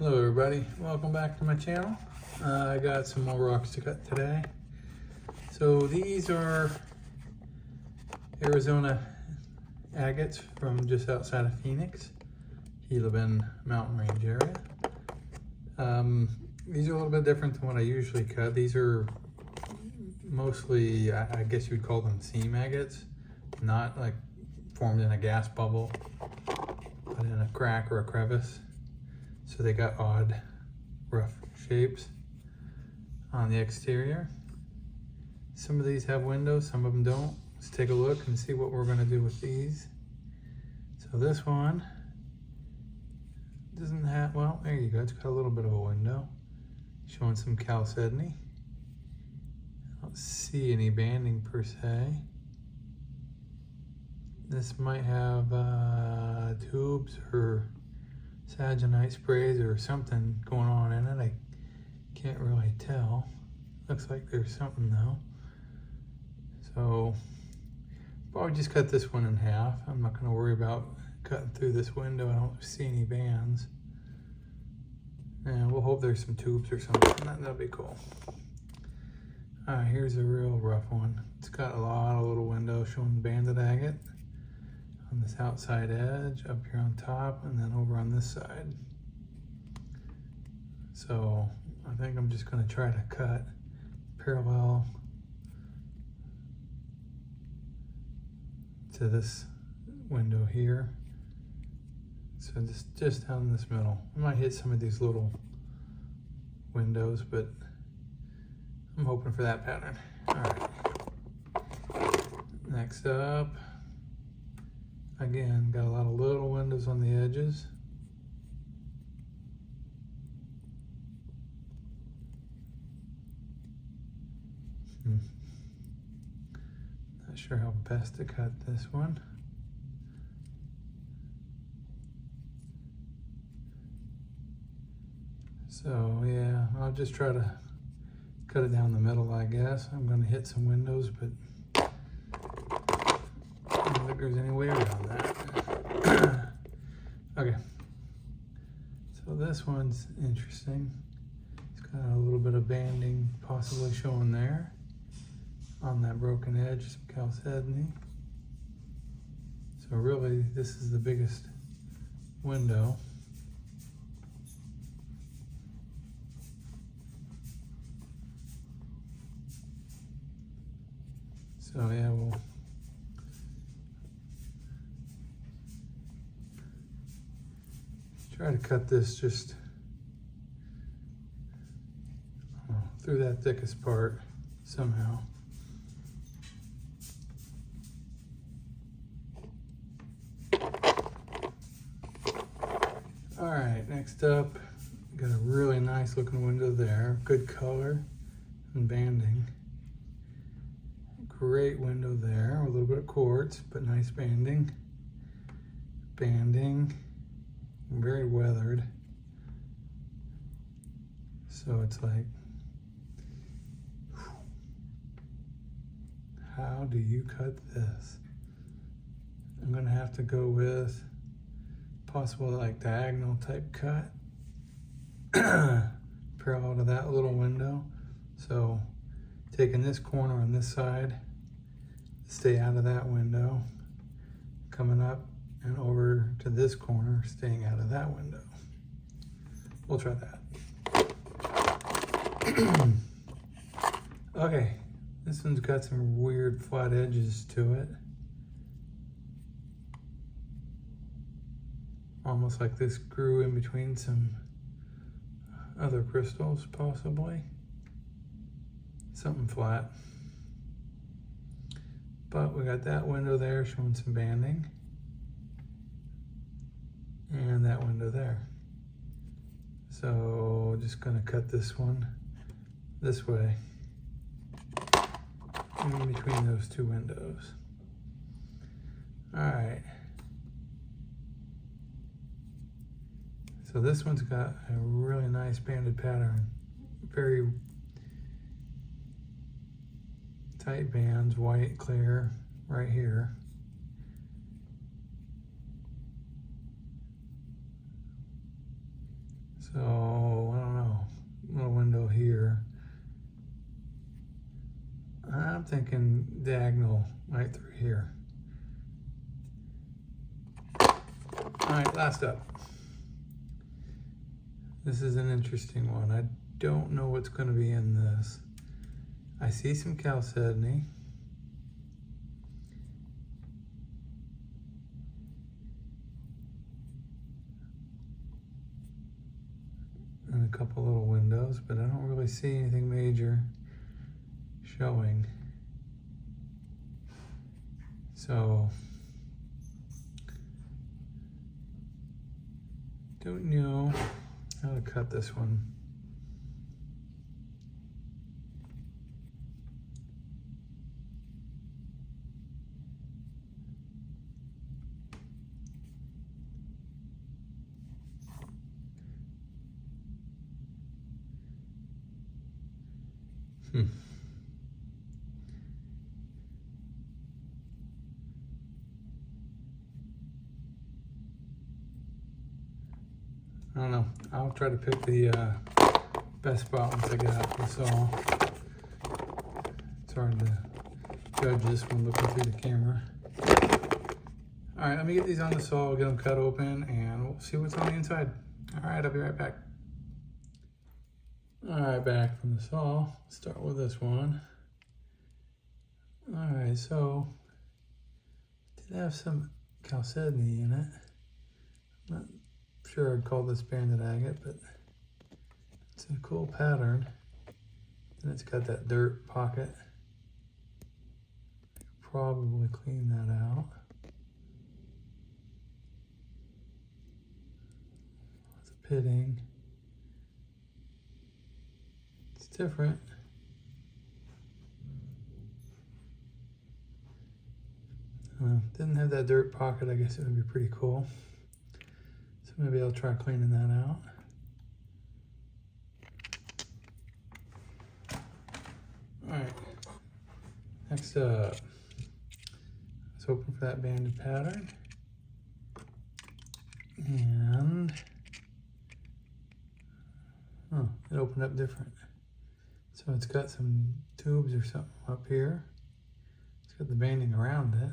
Hello everybody, welcome back to my channel. I got some more rocks to cut today. So these are Arizona agates from just outside of Phoenix, Gila Bend mountain range area. These are a little bit different than what I usually cut. These are mostly, I guess you would call them seam agates, not like formed in a gas bubble, but in a crack or a crevice. So they got odd, rough shapes on the exterior. Some of these have windows, some of them don't. Let's take a look and see what we're gonna do with these. So this one doesn't have, well, there you go. It's got a little bit of a window, showing some chalcedony. I don't see any banding per se. This might have tubes or saginite sprays or something going on in it. I can't really tell. Looks like there's something though. So probably just cut this one in half. I'm not going to worry about cutting through this window. I don't see any bands. And we'll hope there's some tubes or something. That'll be cool. Alright, here's a real rough one. It's got a lot of little windows showing banded agate on this outside edge, up here on top, and then over on this side. So I think I'm just going to try to cut parallel to this window here. So just down this middle. I might hit some of these little windows, but I'm hoping for that pattern. All right. Next up, again, got a lot of little windows on the edges. Not sure how best to cut this one. So yeah, I'll just try to cut it down the middle, I guess. I'm going to hit some windows, but I don't think there's any way around that. Okay, so this one's interesting. It's got a little bit of banding possibly showing there on that broken edge, some chalcedony. So really, this is the biggest window. So yeah, we'll try to cut this just through that thickest part somehow. All right, next up, got a really nice looking window there. Good color and banding. Great window there, a little bit of quartz, but nice banding. Very weathered. So it's like, how do you cut this? I'm gonna have to go with possible like diagonal type cut parallel to that little window. So taking this corner on this side, stay out of that window, coming up and over to this corner, staying out of that window. We'll try that. Okay, this one's got some weird flat edges to it. Almost like this grew in between some other crystals, possibly. Something flat. But we got that window there showing some banding. And that window there. So just gonna cut this one this way, in between those two windows. All right. So this one's got a really nice banded pattern. Very tight bands, white, clear, right here. So, I don't know, little window here. I'm thinking diagonal right through here. All right, last up. This is an interesting one. I don't know what's going to be in this. I see some chalcedony. And a couple little windows, but I don't really see anything major showing. So, don't know how to cut this one. I don't know. I'll try to pick the best spot once I get out the saw. It's hard to judge this one looking through the camera. All right, let me get these on the saw, get them cut open, and we'll see what's on the inside. All right, I'll be right back. All right, back from the saw. Start with this one. All right, so it did have some chalcedony in it. I'm not sure I'd call this banded agate, but it's a cool pattern. And it's got that dirt pocket. Probably clean that out. Lots of pitting. It's different. Didn't have that dirt pocket. I guess it would be pretty cool. So maybe I'll try cleaning that out. All right. Next up, let's hoping for that banded pattern. And it opened up different. So it's got some tubes or something up here. It's got the banding around it.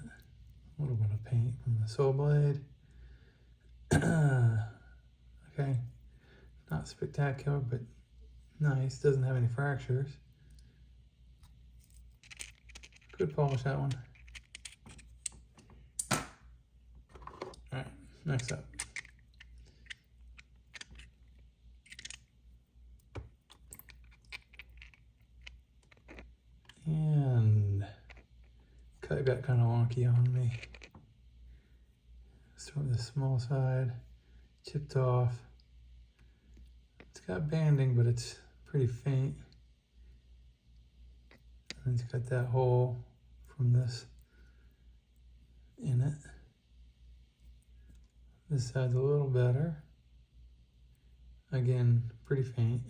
A little bit of paint from the saw blade. Okay, not spectacular, but nice. Doesn't have any fractures. Could polish that one. All right, next up. And cut got kind of wonky on me. Start with the small side, chipped off. It's got banding, but it's pretty faint. And it's got that hole from this in it. This side's a little better. Again, pretty faint.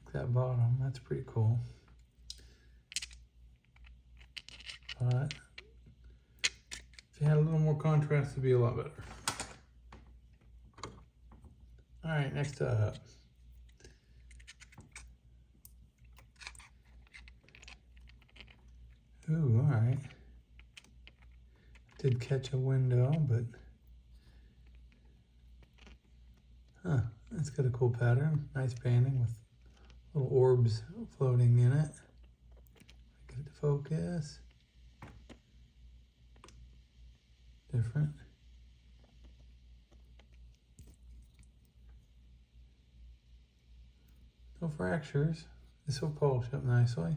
Like that bottom, that's pretty cool. But if you had a little more contrast, it'd be a lot better. All right, next up. Ooh, all right. Did catch a window, but that's got a cool pattern. Nice banding with little orbs floating in it. Get it to focus. Different. No fractures. This will polish up nicely.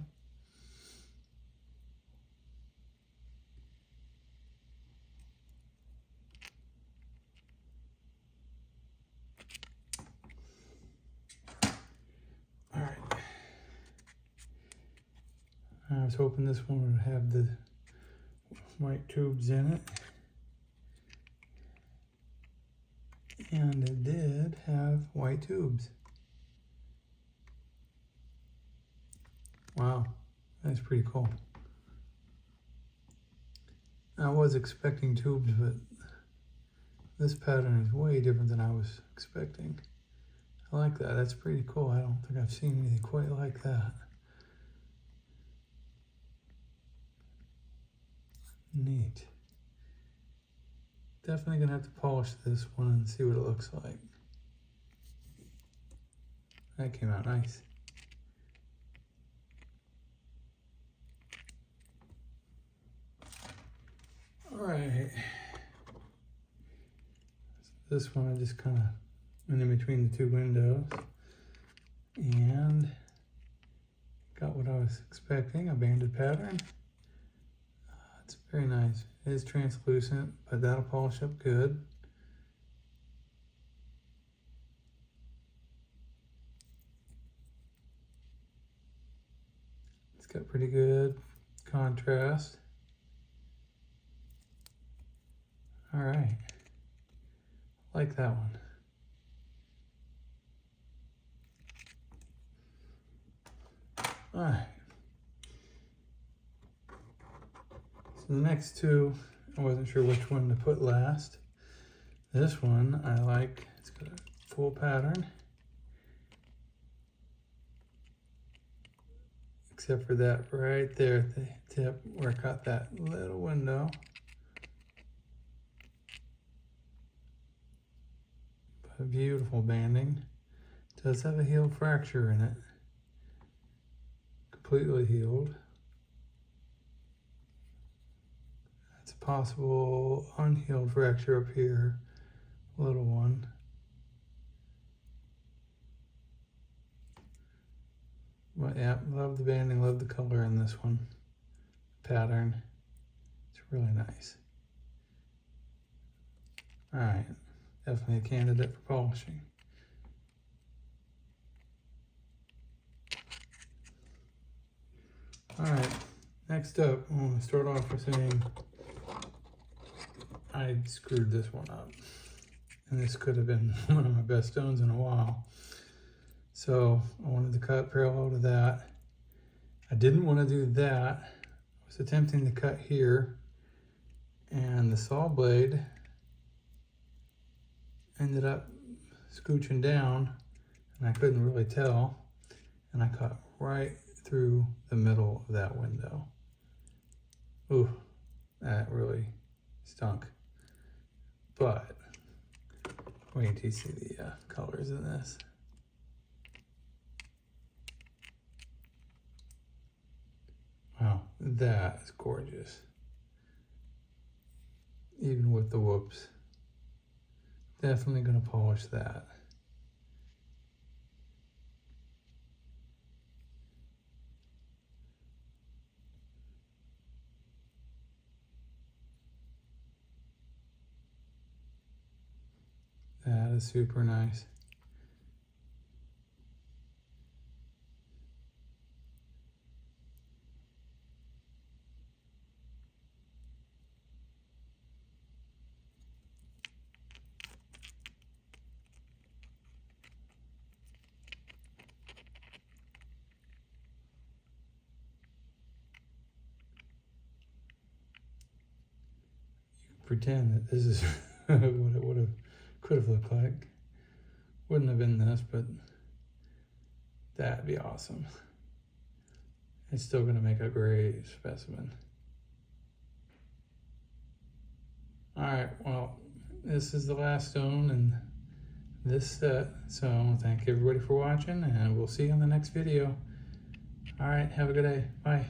All right. I was hoping this one would have the white tubes in it. And it did have white tubes. Wow, that's pretty cool. I was expecting tubes, but this pattern is way different than I was expecting. I like that. That's pretty cool. I don't think I've seen anything quite like that. Neat. Definitely gonna have to polish this one and see what it looks like. That came out nice. All right. This one I just kind of went in between the two windows and got what I was expecting, a banded pattern. It's very nice. It is translucent, but that'll polish up good. It's got pretty good contrast. All right, like that one. All right. So the next two, I wasn't sure which one to put last. This one I like, it's got a full pattern. Except for that right there at the tip where I got that little window. But beautiful banding. It does have a healed fracture in it. Completely healed. That's a possible unhealed fracture up here, little one. But yeah, love the banding, love the color in this one. Pattern, it's really nice. All right, definitely a candidate for polishing. All right, next up, I'm gonna start off with saying I screwed this one up. And this could have been one of my best stones in a while. So I wanted to cut parallel to that. I didn't want to do that. I was attempting to cut here, and the saw blade ended up scooching down, and I couldn't really tell, and I cut right through the middle of that window. Ooh, that really stunk. But wait until you see the colors in this. Wow, that is gorgeous. Even with the whoops. Definitely gonna polish that. That is super nice. Pretend that this is what it could have looked like. Wouldn't have been this, but that'd be awesome. It's still gonna make a great specimen. All right, well, this is the last stone in this set. So thank everybody for watching, and we'll see you on the next video. All right, have a good day. Bye.